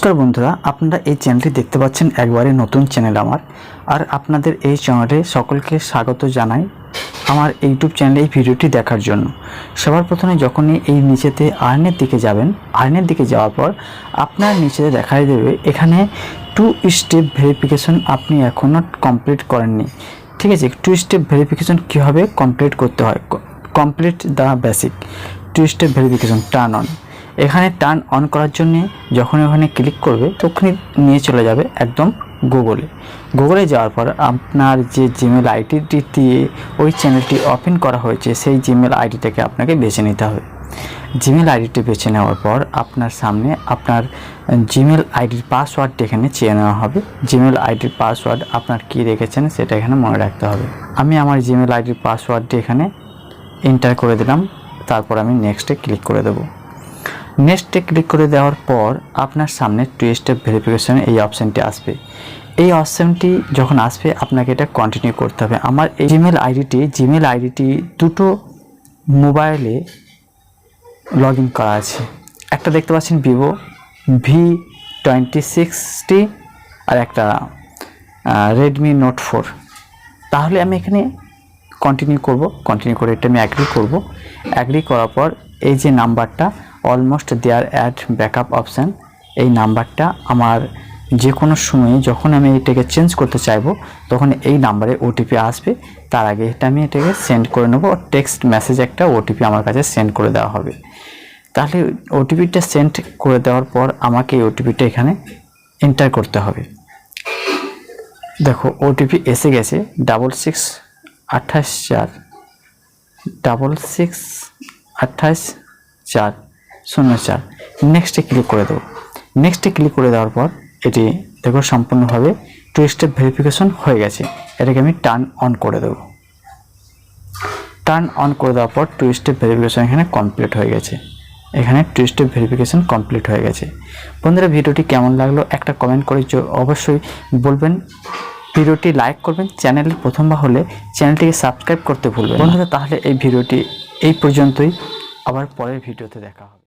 নমস্কার বন্ধুরা, আপনারা এই চ্যানেলটি দেখতে পাচ্ছেন একবারে নতুন চ্যানেল আমার। আর আপনাদের এই চ্যানেলে সকলকে স্বাগত জানাই আমার ইউটিউব চ্যানেলে এই ভিডিওটি দেখার জন্য। সবার প্রথমে যখনই এই নিচেতে আর্নের দিকে যাবেন, আর্নের দিকে যাওয়ার পর আপনার নিচেতে দেখাই দেবে এখানে 2 স্টেপ ভেরিফিকেশন আপনি এখনও কমপ্লিট করেননি। ঠিক আছে, 2 স্টেপ ভেরিফিকেশন কীভাবে কমপ্লিট করতে হয়, complete the basic 2 step verification turn on. এখানে টার্ন অন করার জন্য যখন ওখানে ক্লিক করবে তখনই নিয়ে চলে যাবে একদম গুগলে যাওয়ার পর আপনার যে জিমেল আইডিটি দিয়ে ওই চ্যানেলটি ওপেন করা হয়েছে সেই জিমেল আইডিটাকে আপনাকে বেছে নিতে হবে। জিমেল আইডিটি বেছে নেওয়ার পর আপনার সামনে আপনার জিমেল আইডির পাসওয়ার্ডটি এখানে চেয়ে নেওয়া হবে। জিমেল আইডির পাসওয়ার্ড আপনার কী রেখেছেন সেটা এখানে মনে রাখতে হবে। আমি আমার জিমেল আইডির পাসওয়ার্ডটি এখানে এন্টার করে দিলাম, তারপর আমি নেক্সটে ক্লিক করে দেবো। নেক্সটে ক্লিক করে দেওয়ার পর আপনার সামনে 2 স্টেপ ভেরিফিকেশন এই অপশানটি আসবে। এই অপশানটি যখন আসবে আপনাকে এটা কন্টিনিউ করতে হবে। আমার এই জিমেল আইডিটি দুটো মোবাইলে লগ ইন করা আছে। একটা দেখতে পাচ্ছেন ভিভো V2060 আর একটা রেডমি নোট 4। তাহলে আমি এখানে কন্টিনিউ করে এটা আমি অ্যাগ্রি করার পর এই যে নাম্বারটা almost there add backup option, এই নাম্বারটা আমার যে কোনো সময়ে যখন আমি এটাকে চেঞ্জ করতে চাইবো তখন এই নাম্বারে ওটিপি আসবে। তার আগে আমি এটাকে সেন্ড করে নেবো, টেক্সট মেসেজ একটা ওটিপি আমার কাছে সেন্ড করে দেওয়া হবে। তাহলে ওটিপিটা সেন্ড করে দেওয়ার পর আমাকে এই ওটিপিটা এখানে এন্টার করতে হবে। দেখো ওটিপি এসে গেছে 6628462804। নেক্সটে ক্লিক করে দেবো। নেক্সটে ক্লিক করে দেওয়ার পর এটি দেখো সম্পূর্ণভাবে 2 স্টেপ ভেরিফিকেশন হয়ে গেছে। এটাকে আমি টার্ন অন করে দেবো। টার্ন অন করে দেওয়ার পর 2 স্টেপ ভেরিফিকেশন এখানে কমপ্লিট হয়ে গেছে। এখানে 2 স্টেপ ভেরিফিকেশন কমপ্লিট হয়ে গেছে। বন্ধুরা, ভিডিওটি কেমন লাগলো একটা কমেন্ট করে অবশ্যই বলবেন। ভিডিওটি লাইক করবেন, চ্যানেলের প্রথমবার হলে চ্যানেলটিকে সাবস্ক্রাইব করতে ভুলবেন বন্ধুরা। তাহলে এই ভিডিওটি এই পর্যন্তই, আবার পরের ভিডিওতে দেখা হবে।